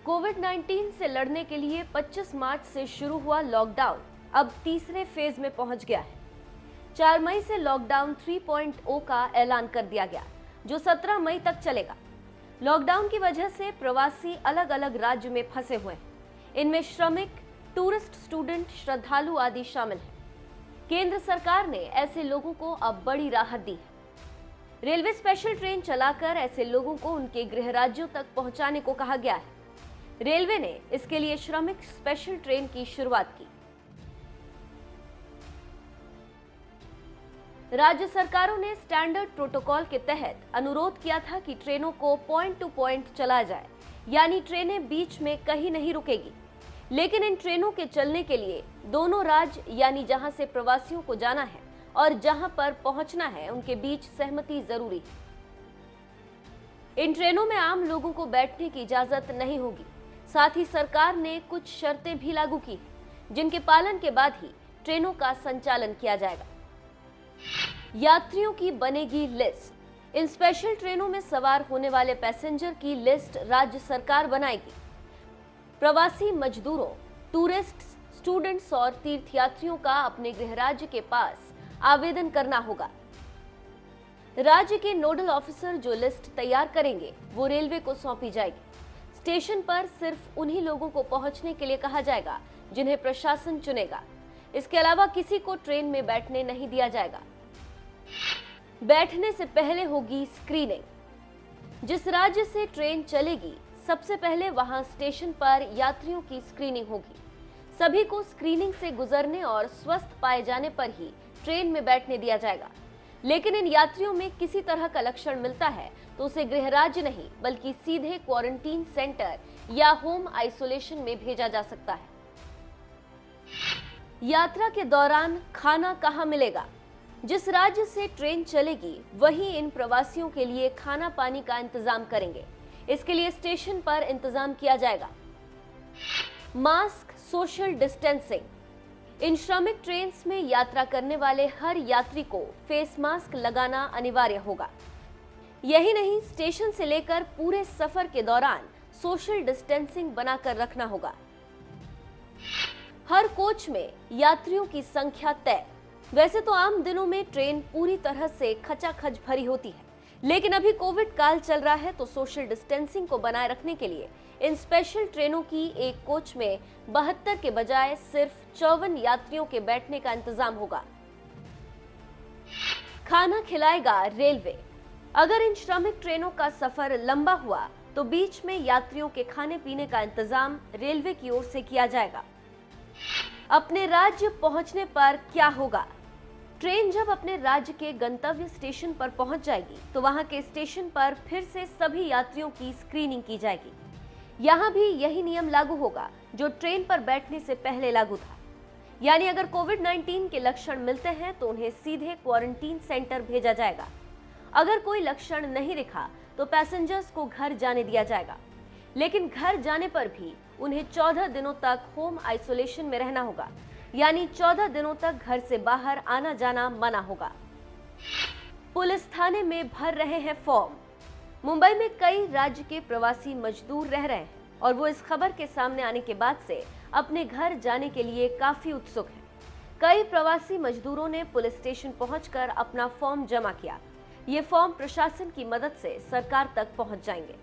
कोविड-19 से लड़ने के लिए 25 मार्च से शुरू हुआ लॉकडाउन अब तीसरे फेज में पहुंच गया है। 4 मई से लॉकडाउन 3.0 का ऐलान कर दिया गया, जो 17 मई तक चलेगा। लॉकडाउन की वजह से प्रवासी अलग अलग राज्य में फंसे हुए हैं। इनमें श्रमिक, टूरिस्ट, स्टूडेंट, श्रद्धालु आदि शामिल हैं। केंद्र सरकार ने ऐसे लोगों को अब बड़ी राहत दी है। रेलवे स्पेशल ट्रेन चलाकर ऐसे लोगों को उनके गृह राज्यों तक पहुंचाने को कहा गया है। रेलवे ने इसके लिए श्रमिक स्पेशल ट्रेन की शुरुआत की। राज्य सरकारों ने स्टैंडर्ड प्रोटोकॉल के तहत अनुरोध किया था कि ट्रेनों को पॉइंट टू पॉइंट चलाया जाए, यानी ट्रेनें बीच में कहीं नहीं रुकेगी। लेकिन इन ट्रेनों के चलने के लिए दोनों राज्य, यानी जहां से प्रवासियों को जाना है और जहां पर पहुंचना है, उनके बीच सहमति जरूरी है। इन ट्रेनों में आम लोगों को बैठने की इजाजत नहीं होगी। साथ ही सरकार ने कुछ शर्तें भी लागू की, जिनके पालन के बाद ही ट्रेनों का संचालन किया जाएगा। यात्रियों की बनेगी लिस्ट। इन स्पेशल ट्रेनों में सवार होने वाले पैसेंजर की लिस्ट राज्य सरकार बनाएगी। प्रवासी मजदूरों, टूरिस्ट, स्टूडेंट्स और तीर्थयात्रियों का अपने गृह राज्य के पास आवेदन करना होगा। राज्य के नोडल ऑफिसर जो लिस्ट तैयार करेंगे, वो रेलवे को सौंपी जाएगी। स्टेशन पर सिर्फ उन्हीं लोगों को पहुंचने के लिए कहा जाएगा जिन्हें प्रशासन चुनेगा। इसके अलावा किसी को ट्रेन में बैठने नहीं दिया जाएगा। बैठने से पहले होगी स्क्रीनिंग। जिस राज्य से ट्रेन चलेगी, सबसे पहले वहां स्टेशन पर यात्रियों की स्क्रीनिंग होगी। सभी को स्क्रीनिंग से गुजरने और स्वस्थ पाए जाने पर ही ट्रेन में बैठने दिया जाएगा। लेकिन इन यात्रियों में किसी तरह का लक्षण मिलता है तो उसे गृह राज्य नहीं, बल्कि सीधे क्वारंटीन सेंटर या होम आइसोलेशन में भेजा जा सकता है। यात्रा के दौरान खाना कहां मिलेगा? जिस राज्य से ट्रेन चलेगी, वहीं इन प्रवासियों के लिए खाना पानी का इंतजाम करेंगे। इसके लिए स्टेशन पर इंतजाम किया जाएगा। Mask, social distancing. इन श्रमिक ट्रेन्स में यात्रा करने वाले हर यात्री को फेस मास्क लगाना अनिवार्य होगा। यही नहीं, स्टेशन से लेकर पूरे सफर के दौरान सोशल डिस्टेंसिंग बनाकर रखना होगा। हर कोच में यात्रियों की संख्या तय। वैसे तो आम दिनों में ट्रेन पूरी तरह से खचाखच भरी होती है, लेकिन अभी कोविड काल चल रहा है, तो सोशल डिस्टेंसिंग को बनाए रखने के लिए इन स्पेशल ट्रेनों की एक कोच में 72 के बजाय सिर्फ 54 यात्रियों के बैठने का इंतजाम होगा। खाना खिलाएगा रेलवे। अगर इन श्रमिक ट्रेनों का सफर लंबा हुआ तो बीच में यात्रियों के खाने पीने का इंतजाम रेलवे की ओर से किया जाएगा। अपने राज्य पहुंचने पर क्या होगा? ट्रेन जब अपने राज्य के गंतव्य स्टेशन पर पहुंच जाएगी, तो वहां के स्टेशन पर फिर से सभी यात्रियों की स्क्रीनिंग की जाएगी। यहां भी यही नियम लागू होगा जो ट्रेन पर बैठने से पहले लागू था। यानी अगर कोविड-19 के लक्षण मिलते हैं तो उन्हें सीधे क्वारंटीन सेंटर भेजा जाएगा। अगर कोई लक्षण नहीं दिखा तो पैसेंजर्स को घर जाने दिया जाएगा। लेकिन घर जाने पर भी उन्हें 14 दिनों तक होम आइसोलेशन में रहना होगा, यानी 14 दिनों तक घर से बाहर आना जाना मना होगा। पुलिस थाने में भर रहे हैं फॉर्म। मुंबई में कई राज्य के प्रवासी मजदूर रह रहे हैं और वो इस खबर के सामने आने के बाद से अपने घर जाने के लिए काफी उत्सुक हैं। कई प्रवासी मजदूरों ने पुलिस स्टेशन पहुंचकर अपना फॉर्म जमा किया। ये फॉर्म प्रशासन की मदद से सरकार तक पहुंच जाएंगे।